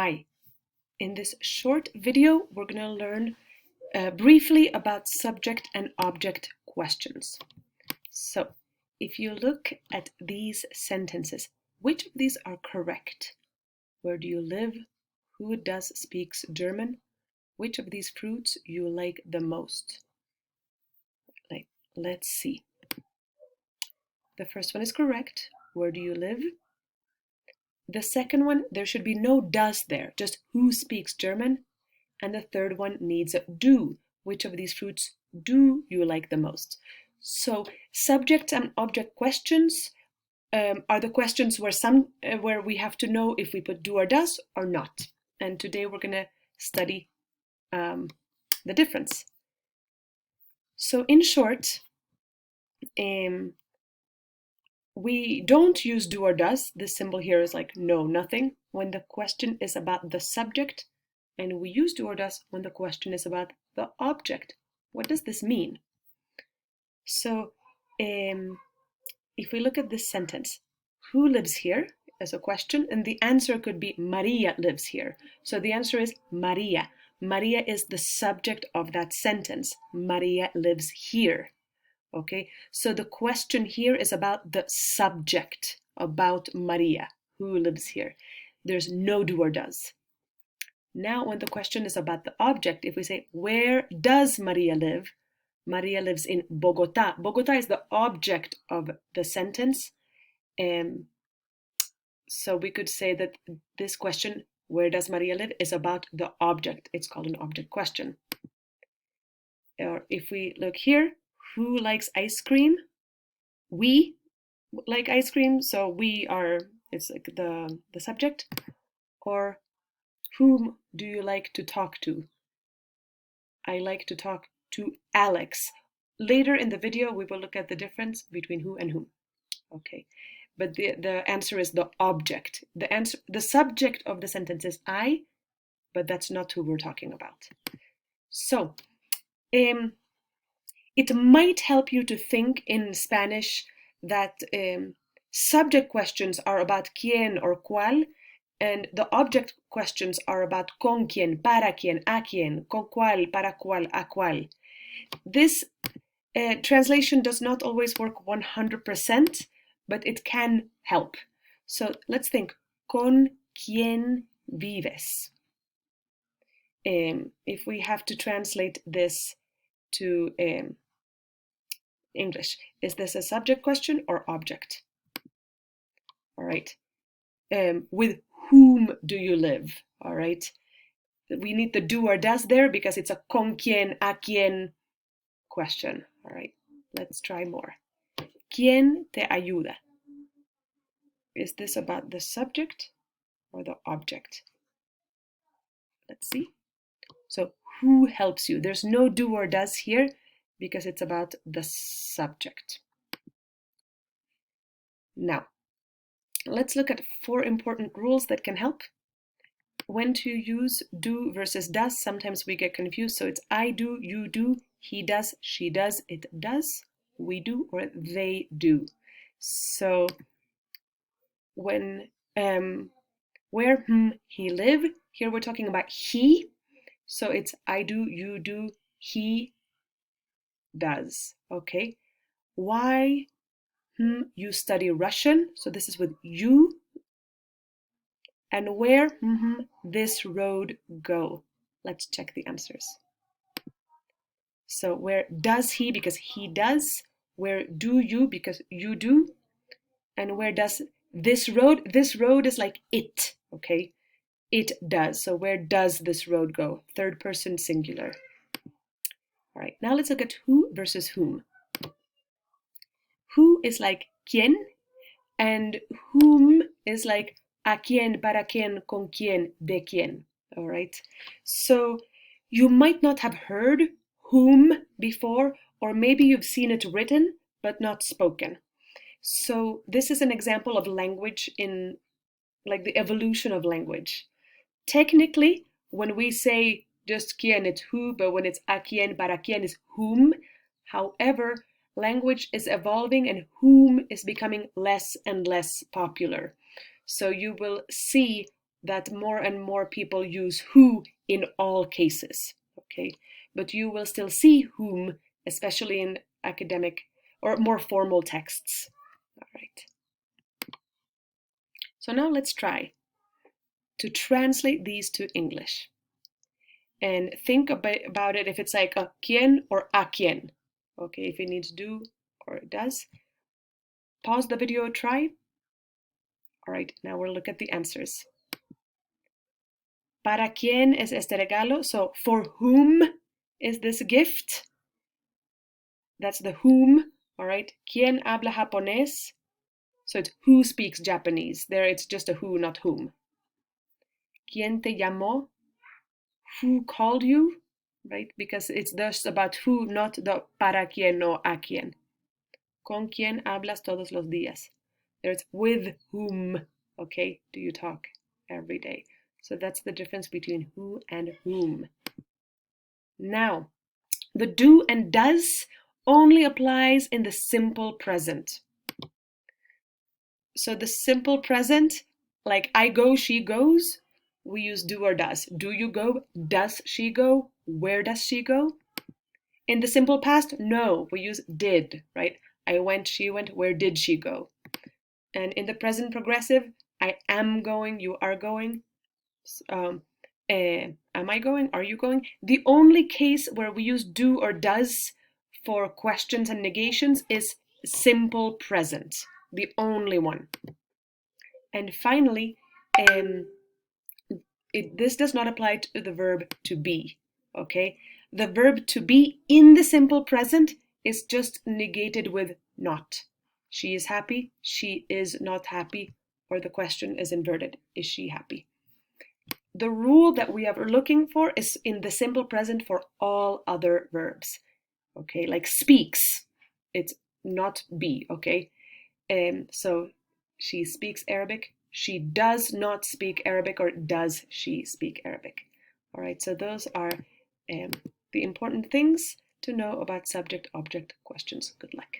Hi, in this short video, we're going to learn briefly about subject and object questions. So, if you look at these sentences, which of these are correct? Where do you live? Who does speaks German? Which of these fruits you like the most? Let's see. The first one is correct. Where do you live? The second one, there should be no does there, just who speaks German. And the third one needs a do. Which of these fruits do you like the most? So subject and object questions are the questions where we have to know if we put do or does or not. And today we're going to study the difference. So in short, we don't use do or does. This symbol here is like no, nothing, when the question is about the subject, and we use do or does when the question is about the object. What does this mean? So if we look at this sentence, who lives here as a question, and the answer could be Maria lives here. So the answer is Maria. Maria is the subject of that sentence. Maria lives here. Okay, so the question here is about the subject, about Maria, who lives here. There's no do or does. Now, when the question is about the object, if we say, where does Maria live? Maria lives in Bogota. Bogota is the object of the sentence. So we could say that this question, where does Maria live, is about the object. It's called an object question. Or if we look here, who likes ice cream? We like ice cream, so we are, it's like the subject. Or whom do you like to talk to? I like to talk to Alex. Later in the video, we will look at the difference between who and whom. Okay, but the answer is the object. The subject of the sentence is I, but that's not who we're talking about. So, it might help you to think in Spanish that subject questions are about quién or cuál, and the object questions are about con quién, para quién, a quién, con cuál, para cuál, a cuál. This translation does not always work 100%, but it can help. So let's think, con quién vives? If we have to translate this to English, is this a subject question or object? All right. With whom do you live? All right. We need the do or does there because it's a con quién, a quién question. All right. Let's try more. ¿Quién te ayuda? Is this about the subject or the object? Let's see. So who helps you? There's no do or does here because it's about the subject. Now, let's look at 4 important rules that can help. When to use do versus does, sometimes we get confused. So it's I do, you do, he does, she does, it does, we do, or they do. So when where he live, here we're talking about he. So it's I do, you do, he does. Okay. Why you study Russian? So this is with you. And where this road go? Let's check the answers. So where does he, because he does. Where do you, because you do. And where does this road? This road is like it, okay? It does. So where does this road go? Third person singular. All right, now let's look at who versus whom. Who is like quién, and whom is like a quién, para quién, con quién, de quién. All right, so you might not have heard whom before, or maybe you've seen it written but not spoken. So this is an example of language in like the evolution of language. Technically, when we say just quién, it's who, but when it's a quién, para quién, is whom. However, language is evolving and whom is becoming less and less popular. So you will see that more and more people use who in all cases, okay? But you will still see whom, especially in academic or more formal texts. All right. So now let's try to translate these to English. And think about it if it's like a quién or a quién. Okay, if it needs do or it does. Pause the video, try. All right, now we'll look at the answers. ¿Para quién es este regalo? So, for whom is this gift? That's the whom, all right? ¿Quién habla japonés? So it's who speaks Japanese. There it's just a who, not whom. ¿Quién te llamó? Who called you? Right? Because it's just about who, not the para quién or a quién. ¿Con quién hablas todos los días? There's with whom, okay, do you talk every day? So that's the difference between who and whom. Now, the do and does only applies in the simple present. So the simple present, like I go, she goes, we use do or does. Do you go? Does she go? Where does she go? In the simple past, no, we use did, right? I went, she went, where did she go? And in the present progressive, I am going, you are going. Am I going? Are you going? The only case where we use do or does for questions and negations is simple present, the only one. And finally, this does not apply to the verb to be, okay? The verb to be in the simple present is just negated with not. She is happy, she is not happy, or the question is inverted, is she happy? The rule that we are looking for is in the simple present for all other verbs, okay? Like speaks, it's not be, okay? So she speaks Arabic, she does not speak Arabic, or does she speak Arabic? All right, so those are the important things to know about subject-object questions. Good luck.